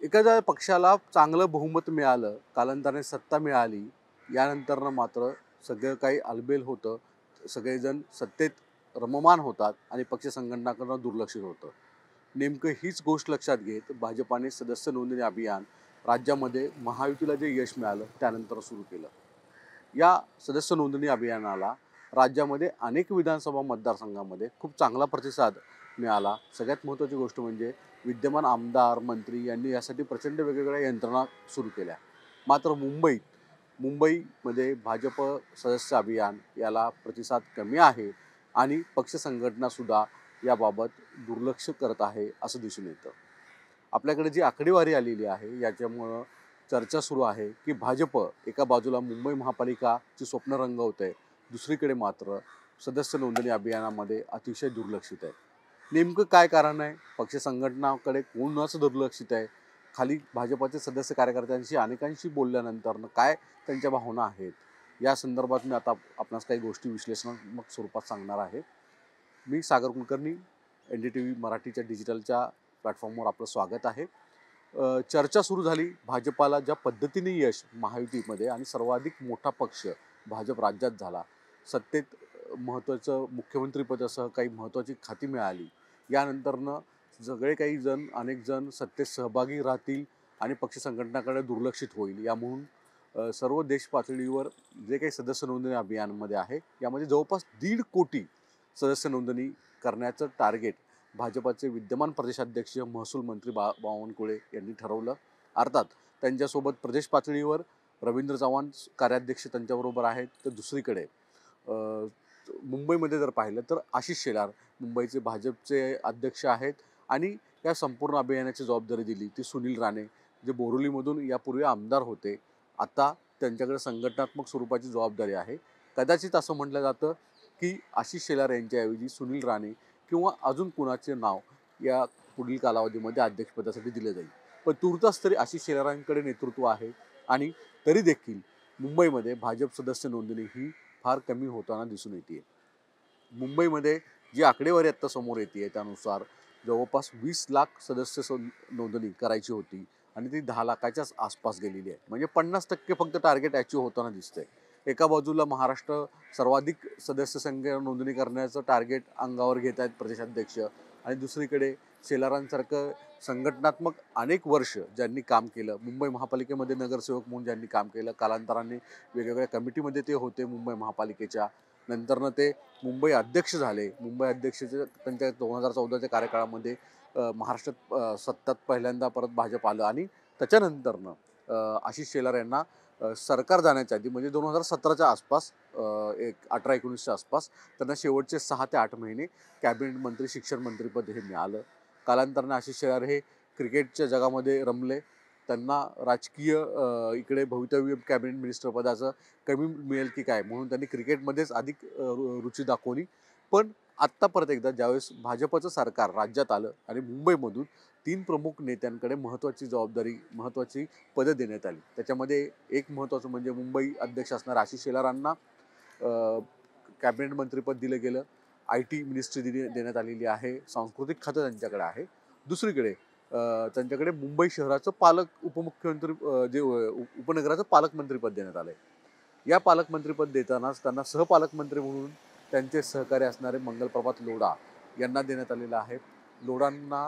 एखाद्या पक्षाला चांगलं बहुमत मिळालं, कालांतराने सत्ता मिळाली, यानंतरनं मात्र सगळं काही आलबेल होतं. सगळेजण सत्तेत रममान होतात आणि पक्ष संघटनाकडून दुर्लक्षित होतं. नेमकं हीच गोष्ट लक्षात घेत भाजपाने सदस्य नोंदणी अभियान राज्यामध्ये महायुतीला जे यश मिळालं त्यानंतर सुरू केलं. या सदस्य नोंदणी अभियानाला राज्यामध्ये अनेक विधानसभा मतदारसंघामध्ये खूप चांगला प्रतिसाद मिळाला. सगळ्यात महत्त्वाची गोष्ट म्हणजे विद्यमान आमदार, मंत्री यांनी यासाठी प्रचंड वेगवेगळ्या यंत्रणा सुरू केल्या. मात्र मुंबईमध्ये भाजप सदस्य अभियान याला प्रतिसाद कमी आहे आणि पक्ष संघटनासुद्धा याबाबत दुर्लक्ष करत आहे असं दिसून येतं. आपल्याकडे जी आकडेवारी आलेली आहे याच्यामुळं चर्चा सुरू आहे की भाजप एका बाजूला मुंबई महापालिकाची स्वप्न रंगवत आहे, दुसरीकडे मात्र सदस्य नोंदणी अभियानामध्ये अतिशय दुर्लक्षित आहे. नेमकं काय कारण आहे? पक्ष संघटनाकडे कोणाचं दुर्लक्षित आहे? खाली भाजपाचे सदस्य कार्यकर्त्यांशी अनेकांशी बोलल्यानंतर काय त्यांच्या भावना आहेत, या संदर्भात मी आता आपणास काही गोष्टी विश्लेषणात्मक स्वरूपात सांगणार आहे. मी सागर कुलकर्णी, NDTV मराठीच्या डिजिटलच्या प्लॅटफॉर्मवर आपलं स्वागत आहे. चर्चा सुरू झाली. भाजपाला ज्या पद्धतीने यश महायुतीमध्ये आणि सर्वाधिक मोठा पक्ष भाजप राज्यात झाला, सत्तेत महत्त्वाचं मुख्यमंत्रीपदासह काही महत्त्वाची खाती मिळाली, यानंतरनं अनेक जण सत्तेत सहभागी राहतील आणि पक्ष संघटनाकडे दुर्लक्षित होईल. यामुळे सर्व देश पातळीवर जे काही सदस्य नोंदणी अभियानमध्ये आहे यामध्ये जवळपास 1.5 कोटी सदस्य नोंदणी करण्याचं टार्गेट भाजपाचे विद्यमान प्रदेशाध्यक्ष महसूल मंत्री बावनकुळे यांनी ठरवलं. अर्थात त्यांच्यासोबत प्रदेश पातळीवर रवींद्र चव्हाण कार्याध्यक्ष त्यांच्याबरोबर आहेत. तर दुसरीकडे मुंबईमध्ये जर पाहिलं तर आशिष शेलार मुंबईचे भाजपचे अध्यक्ष आहेत आणि या संपूर्ण अभियानाची जबाबदारी दिली ती सुनील राणे, जे बोरिवलीमधून यापूर्वी आमदार होते. आता त्यांच्याकडे संघटनात्मक स्वरूपाची जबाबदारी आहे. कदाचित असं म्हटलं जातं की आशिष शेलार यांच्याऐवजी सुनील राणे किंवा अजून कुणाचे नाव या पुढील कालावधीमध्ये अध्यक्षपदासाठी दिले जाईल. पण तुर्तास तरी आशिष शेलारांकडे नेतृत्व आहे आणि तरी देखील मुंबईमध्ये भाजप सदस्य नोंदणी ही फार कमी होताना दिसून येते. मुंबईमध्ये जी आकडेवारी आत्ता समोर येते त्यानुसार जवळपास 20 लाख सदस्य नोंदणी करायची होती आणि ती 10 लाखाच्याच आसपास गेलेली आहे. म्हणजे 50% फक्त टार्गेट अचीव्ह होताना दिसतंय. एका बाजूला महाराष्ट्र सर्वाधिक सदस्य संख्या नोंदणी करण्याचं टार्गेट अंगावर घेत आहेत प्रदेशाध्यक्ष आणि दुसरीकडे शेलारांसारखं संघटनात्मक अनेक वर्ष ज्यांनी काम केलं, मुंबई महापालिकेमध्ये नगरसेवक म्हणून ज्यांनी काम केलं, कालांतराने वेगवेगळ्या कमिटीमध्ये ते होते मुंबई महापालिकेच्या, नंतरनं ते मुंबई अध्यक्ष झाले. मुंबई अध्यक्षाचे त्यांच्या 2014च्या कार्यकाळामध्ये महाराष्ट्रात सत्तात पहिल्यांदा परत भाजप आलं आणि त्याच्यानंतरनं आशिष शेलार यांना सरकार जाण्याच्या आधी म्हणजे 2017च्या आसपास 18-19च्या आसपास त्यांना शेवटचे 6 ते 8 महिने कॅबिनेट मंत्री, शिक्षण मंत्रीपद हे मिळालं. कालांतराने आशिष शेलार हे क्रिकेटच्या जगामध्ये रमले. त्यांना राजकीय इकडे भवितव्य कॅबिनेट मिनिस्टर पदाचं कमी मिळेल की काय म्हणून त्यांनी क्रिकेटमध्येच अधिक रुची दाखवली. पण आत्ता परत एकदा ज्यावेळेस भाजपचं सरकार राज्यात आलं आणि मुंबईमधून 3 प्रमुख नेत्यांकडे महत्त्वाची पदं देण्यात आली. त्याच्यामध्ये एक महत्त्वाचं म्हणजे मुंबई अध्यक्ष असणाऱ्या आशिष शेलारांना कॅबिनेट मंत्रीपद दिलं गेलं. IT मिनिस्ट्री देण्यात आलेली आहे. सांस्कृतिक खातं त्यांच्याकडे आहे. दुसरीकडे त्यांच्याकडे मुंबई शहराचं उपनगराचं पालकमंत्रीपद देण्यात आलं आहे. या पालकमंत्रीपद देतानाच त्यांना सहपालकमंत्री म्हणून त्यांचे सहकारी असणारे मंगलप्रभात लोढा यांना देण्यात आलेलं आहे. लोढांना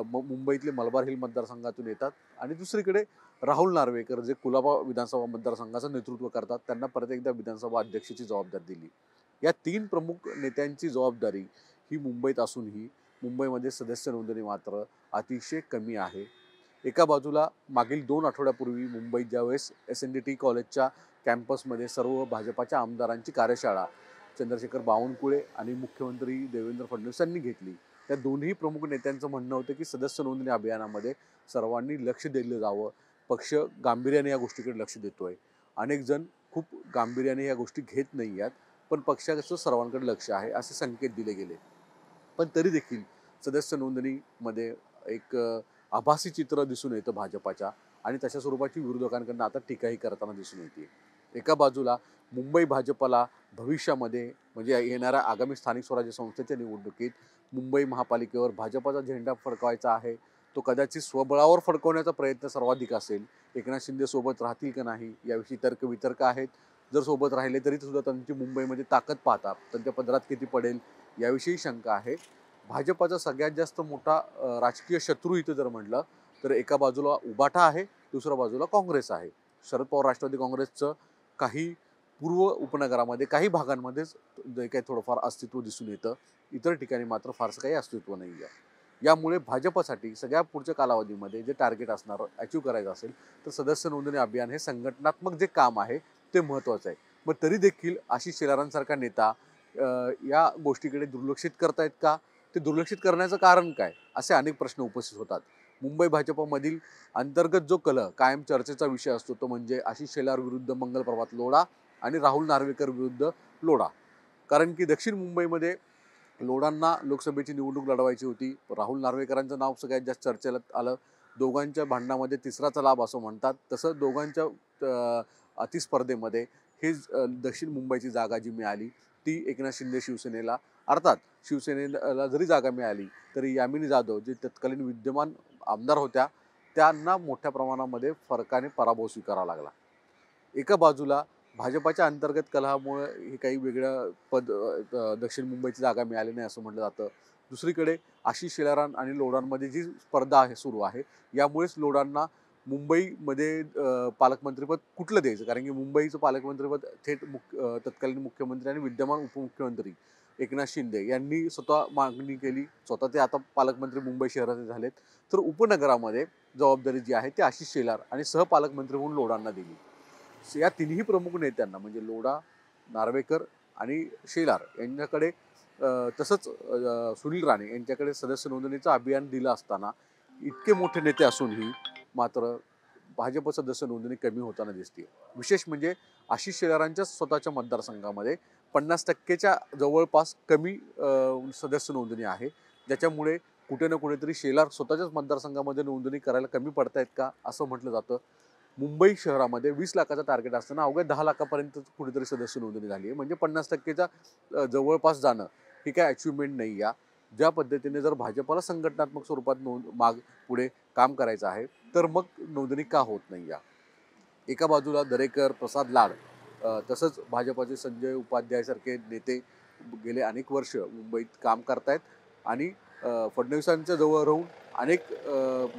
मुंबईतले मलबार हिल मतदारसंघातून येतात आणि दुसरीकडे राहुल नार्वेकर जे कुलाबा विधानसभा मतदारसंघाचं नेतृत्व करतात, त्यांना परत एकदा विधानसभा अध्यक्षाची जबाबदारी दिली. या 3 प्रमुख नेत्यांची जबाबदारी ही मुंबईत असूनही मुंबईमध्ये सदस्य नोंदणी मात्र अतिशय कमी आहे. एका बाजूला मागील 2 आठवड्यापूर्वी मुंबईत ज्यावेळेस SNDT कॉलेजच्या कॅम्पसमध्ये सर्व भाजपाच्या आमदारांची कार्यशाळा चंद्रशेखर बावनकुळे आणि मुख्यमंत्री देवेंद्र फडणवीस यांनी घेतली, त्या दोन्ही प्रमुख नेत्यांचं म्हणणं होतं की सदस्य नोंदणी अभियानामध्ये सर्वांनी लक्ष दिलं जावं. पक्ष गांभीर्याने या गोष्टीकडे लक्ष देतोय. अनेक जण खूप गांभीर्याने या गोष्टी घेत नाही आहेत, पण पक्षाचं सर्वांकडे लक्ष आहे असे संकेत दिले गेले. पण तरी देखील सदस्य नोंदणीमध्ये एक आभासी चित्र दिसून येतं भाजपाच्या आणि तशा स्वरूपाची विरोधकांकडून आता टीकाही करताना दिसून येते. एका बाजूला मुंबई भाजपला भविष्यामध्ये म्हणजे येणाऱ्या आगामी स्थानिक स्वराज्य संस्थेच्या निवडणुकीत मुंबई महापालिकेवर भाजपाचा झेंडा फडकवायचा आहे. तो कदाचित स्वबळावर फडकवण्याचा प्रयत्न सर्वाधिक असेल. एकनाथ शिंदे सोबत राहतील का नाही याविषयी तर्कवितर्क आहेत. जर सोबत राहिले तरी सुद्धा त्यांची मुंबईमध्ये ताकद पाहता त्यांच्या पदरात किती पडेल याविषयी शंका आहे. भाजपाचा सगळ्यात जास्त मोठा राजकीय शत्रू इथं जर म्हटलं तर एका बाजूला उबाटा आहे, दुसऱ्या बाजूला काँग्रेस आहे. शरद पवार राष्ट्रवादी काँग्रेसचं काही पूर्व उपनगरामध्ये काही भागांमध्येच जे काही थोडंफार अस्तित्व दिसून येतं, इतर ठिकाणी मात्र फारसं काही अस्तित्व नाही आहे. यामुळे भाजपसाठी सगळ्या पुढच्या कालावधीमध्ये जे टार्गेट असणार अचीव्ह करायचं असेल तर सदस्य नोंदणी अभियान हे संघटनात्मक जे काम आहे ते महत्त्वाचं आहे. मग तरी देखील आशिष शेलारांसारखा नेता या गोष्टीकडे दुर्लक्षित करतायत का? ते दुर्लक्षित करण्याचं कारण काय? असे अनेक प्रश्न उपस्थित होतात. मुंबई भाजपमधील अंतर्गत जो कलह कायम चर्चेचा विषय असतो तो म्हणजे आशिष शेलार विरुद्ध मंगलप्रभात लोढा आणि राहुल नार्वेकर विरुद्ध लोढा. कारण की दक्षिण मुंबईमध्ये लोढांना लोकसभेची निवडणूक लढवायची होती. राहुल नार्वेकरांचं नाव सगळ्यात जास्त चर्चेला आलं. दोघांच्या भांडणामध्ये तिसराचा लाभ असं म्हणतात. तसं दोघांच्या अतिस्पर्धेमध्ये हे दक्षिण मुंबईची जागा जी मिळाली ती एकनाथ शिंदे शिवसेनेला, अर्थात शिवसेनेला जरी जागा मिळाली तरी यामिनी जाधव जे तत्कालीन विद्यमान आमदार होत्या त्यांना मोठ्या प्रमाणामध्ये फरकाने पराभव स्वीकारावा लागला. एका बाजूला भाजपाच्या अंतर्गत कलहामुळे हे काही वेगळ्या दक्षिण मुंबईची जागा मिळाली नाही असं म्हटलं जातं. दुसरीकडे आशिष शेलार आणि लोढांमध्ये जी स्पर्धा आहे सुरू आहे यामुळेच लोढांना मुंबईमध्ये पालकमंत्रीपद कुठलं द्यायचं, कारण की मुंबईचं पालकमंत्रीपद थेट तत्कालीन मुख्यमंत्री आणि विद्यमान उपमुख्यमंत्री एकनाथ शिंदे यांनी स्वतः मागणी केली. स्वतः ते आता पालकमंत्री मुंबई शहराचे झालेत. तर उपनगरामध्ये जबाबदारी जी आहे ती आशिष शेलार आणि सहपालकमंत्री म्हणून लोढांना दिली. या तिन्ही प्रमुख नेत्यांना म्हणजे लोढा, नार्वेकर आणि शेलार यांच्याकडे तसंच सुनील राणे यांच्याकडे सदस्य नोंदणीचं अभियान दिलं असताना इतके मोठे नेते असूनही मात्र भाजप सदस्य नोंदणी कमी होताना दिसते. विशेष म्हणजे आशिष शेलारांच्या स्वतःच्या मतदारसंघामध्ये 50%च्या जवळपास कमी सदस्य नोंदणी आहे, ज्याच्यामुळे कुठे ना कुठेतरी शेलार स्वतःच्याच मतदारसंघामध्ये नोंदणी करायला कमी पडतायत का असं म्हटलं जातं. मुंबई शहरामध्ये 20 लाखाचा टार्गेट असताना अवघ्या 10 लाखापर्यंत कुठेतरी सदस्य नोंदणी झाली आहे. म्हणजे 50%च्या जवळपास जाणं ही काय अचिव्हमेंट नाही आहे. ज्या पद्धतीने जर भाजपला संघटनात्मक स्वरूपात पुढे काम करायचं आहे तर मग नोंदणी का होत नाही आहे. एका बाजूला दरेकर, प्रसाद लाड तसंच भाजपाचे संजय उपाध्यायसारखे नेते गेले अनेक वर्ष मुंबईत काम करतायत आणि फडणवीसांच्या जवळ राहून अनेक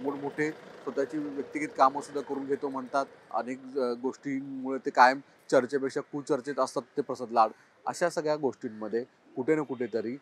मोठमोठे स्वतःची व्यक्तिगत कामंसुद्धा करून घेतो म्हणतात. अनेक गोष्टींमुळे ते कायम चर्चेपेक्षा कुचर्चेत असतात ते प्रसाद लाड. अशा सगळ्या गोष्टींमध्ये कुठे ना कुठेतरी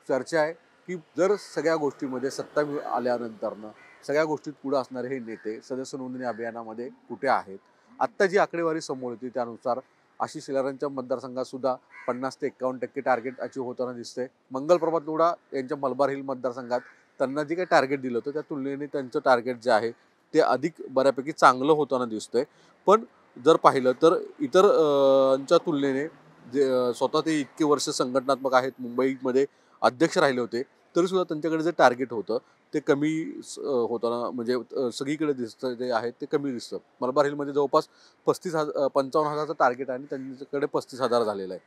चर्चा आहे की जर सगळ्या गोष्टीमध्ये सत्ता आल्यानंतरनं सगळ्या गोष्टीत पुढे असणारे हे नेते सदस्य नोंदणी अभियानामध्ये कुठे आहेत. आत्ता जी आकडेवारी समोर येते त्यानुसार आशिष शेलारांच्या मतदारसंघात सुद्धा 50 ते 51% टार्गेट अचीव्ह होताना दिसतंय. मंगलप्रभात लोढा यांच्या मलबार हिल मतदारसंघात त्यांना जे काही टार्गेट दिलं होतं त्या तुलनेने त्यांचं टार्गेट जे आहे ते अधिक बऱ्यापैकी चांगलं होताना दिसतंय. पण जर पाहिलं तर इतरांच्या तुलनेने जे स्वतः ते इतके वर्ष संघटनात्मक आहेत, मुंबईमध्ये अध्यक्ष राहिले होते, तरीसुद्धा त्यांच्याकडे जे टार्गेट होतं ते कमी होताना म्हणजे सगळीकडे दिसतं जे आहे ते कमी दिसतं. मलबार हिलमध्ये जवळपास 55,000चं टार्गेट आहे आणि त्यांच्याकडे 35,000 झालेलं आहे.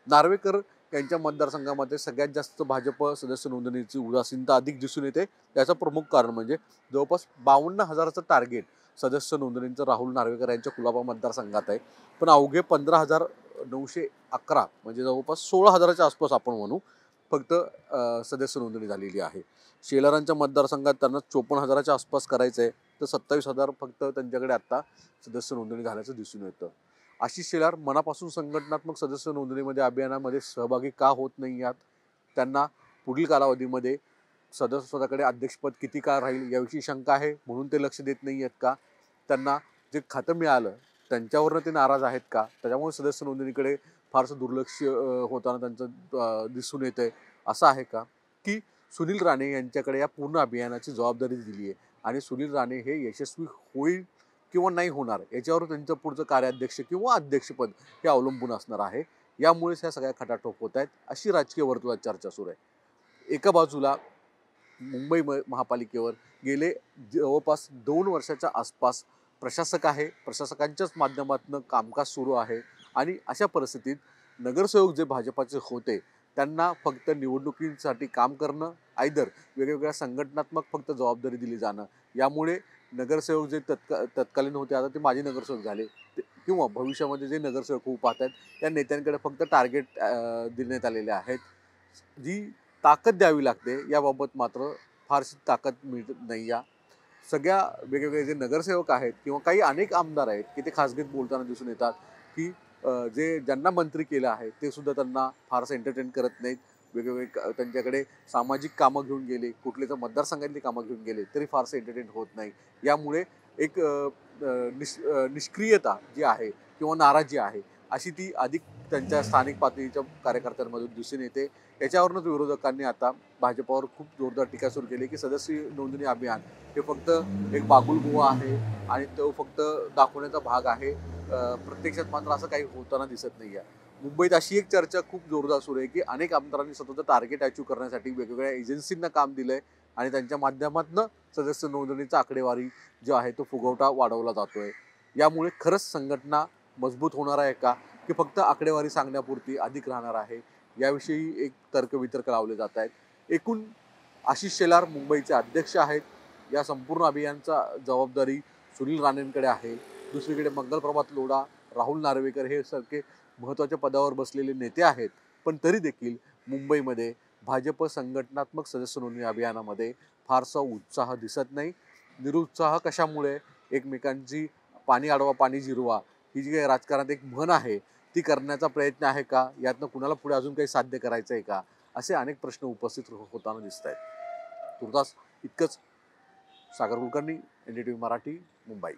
नार्वेकर यांच्या मतदारसंघामध्ये सगळ्यात जास्त भाजप सदस्य नोंदणीची उदासीनता अधिक दिसून येते. त्याचं प्रमुख कारण म्हणजे जवळपास 52,000चं टार्गेट सदस्य नोंदणीचं राहुल नार्वेकर यांच्या कुलाबा मतदारसंघात आहे. पण अवघे 15,911 म्हणजे जवळपास 16,000च्या आसपास आपण म्हणू फक्त सदस्य नोंदणी झालेली आहे. शेलारांच्या मतदारसंघात त्यांना 54,000च्या आसपास करायचं आहे तर 27,000 फक्त त्यांच्याकडे आत्ता सदस्य नोंदणी झाल्याचं दिसून येतं. आशिष शेलार मनापासून संघटनात्मक सदस्य नोंदणीमध्ये अभियानामध्ये सहभागी का होत नाही आहेत, त्यांना पुढील कालावधीमध्ये सदस्यपदाकडे अध्यक्षपद किती काळ राहील याविषयी शंका आहे म्हणून ते लक्ष देत नाही आहेत का, त्यांना जे खातं मिळालं त्यांच्यावरनं ते नाराज आहेत का, त्याच्यामुळे सदस्य नोंदणीकडे फारसं दुर्लक्ष होताना त्यांचं दिसून येतं आहे असं आहे का, की सुनील राणे यांच्याकडे या पूर्ण अभियानाची जबाबदारी दिली आहे आणि सुनील राणे हे यशस्वी होईल किंवा नाही होणार याच्यावर त्यांचं पुढचं कार्याध्यक्ष किंवा अध्यक्षपद हे अवलंबून असणार आहे. यामुळेच ह्या सगळ्या खटाटोप होत आहेत अशी राजकीय वर्तुळात चर्चा सुरू आहे. एका बाजूला मुंबई महापालिकेवर गेले जवळपास 2 वर्षाच्या आसपास प्रशासक आहे, प्रशासकांच्याच माध्यमातून कामकाज सुरू आहे आणि अशा परिस्थितीत नगरसेवक जे भाजपाचे होते त्यांना फक्त निवडणुकीसाठी काम करणं आयदर वेगवेगळ्या संघटनात्मक फक्त जबाबदारी दिली जाणं, यामुळे नगरसेवक जे तत्कालीन होते आता ते माजी नगरसेवक झाले, किंवा भविष्यामध्ये जे नगरसेवक होऊ पाहतात त्या नेत्यांकडे फक्त टार्गेट देण्यात आलेले आहेत. जी ताकद द्यावी लागते याबाबत मात्र फारशी ताकद मिळत नाही. या सगळ्या वेगवेगळे जे नगरसेवक आहेत किंवा काही अनेक आमदार आहेत की ते खासगीत बोलताना दिसून येतात की जे ज्यांना मंत्री केलं आहे ते सुद्धा त्यांना फारसं एंटरटेन करत नाहीत. वेगवेगळे त्यांच्याकडे सामाजिक कामं घेऊन गेले, कुठले तर मतदारसंघातली कामं घेऊन गेले तरी फारसं एंटरटेन होत नाही. यामुळे एक निष्क्रियता जी आहे किंवा नाराजी आहे अशी ती अधिक त्यांच्या स्थानिक पातळीच्या कार्यकर्त्यांमधून दिसून येते. याच्यावरूनच विरोधकांनी आता भाजपावर खूप जोरदार टीका सुरू केली की सदस्य नोंदणी अभियान हे फक्त एक बागुलबुवा आहे आणि तो फक्त दाखवण्याचा भाग आहे. प्रत्यक्षात मात्र असं काही होताना दिसत नाही आहे. मुंबईत अशी एक चर्चा खूप जोरदार सुरू आहे की अनेक आमदारांनी स्वतःचं टार्गेट अचीव्ह करण्यासाठी वेगवेगळ्या एजन्सींना काम दिलंय आणि त्यांच्या माध्यमातून सदस्य नोंदणीचा आकडेवारी जो आहे तो फुगवटा वाढवला जातोय. यामुळे खरंच संघटना मजबूत होणार आहे का की फक्त आकडेवारी सांगण्यापुरती अधिक राहणार आहे, याविषयी एक तर्कवितर्क लावले जात आहेत. एकूण आशिष शेलार मुंबईचे अध्यक्ष आहेत. या संपूर्ण अभियानचा जबाबदारी सुनील राणेंकडे आहे. दुसरीकडे मंगलप्रभात लोढा, राहुल नार्वेकर हे सारखे महत्त्वाच्या पदावर बसलेले नेते आहेत. पण तरी देखील मुंबईमध्ये भाजप संघटनात्मक सदस्य नोंदणी अभियानामध्ये फारसा उत्साह दिसत नाही. निरुत्साह कशामुळे? एकमेकांची पाणी अडवा पाणी जिरवा ही जी काही राजकारणात एक म्हण आहे ती करण्याचा प्रयत्न आहे का? यातनं कुणाला पुढे अजून काही साध्य करायचं आहे का? असे अनेक प्रश्न उपस्थित होताना दिसत आहेत. तुर्तास इतकंच. सागर कुलकर्णी, NDTV मराठी, मुंबई.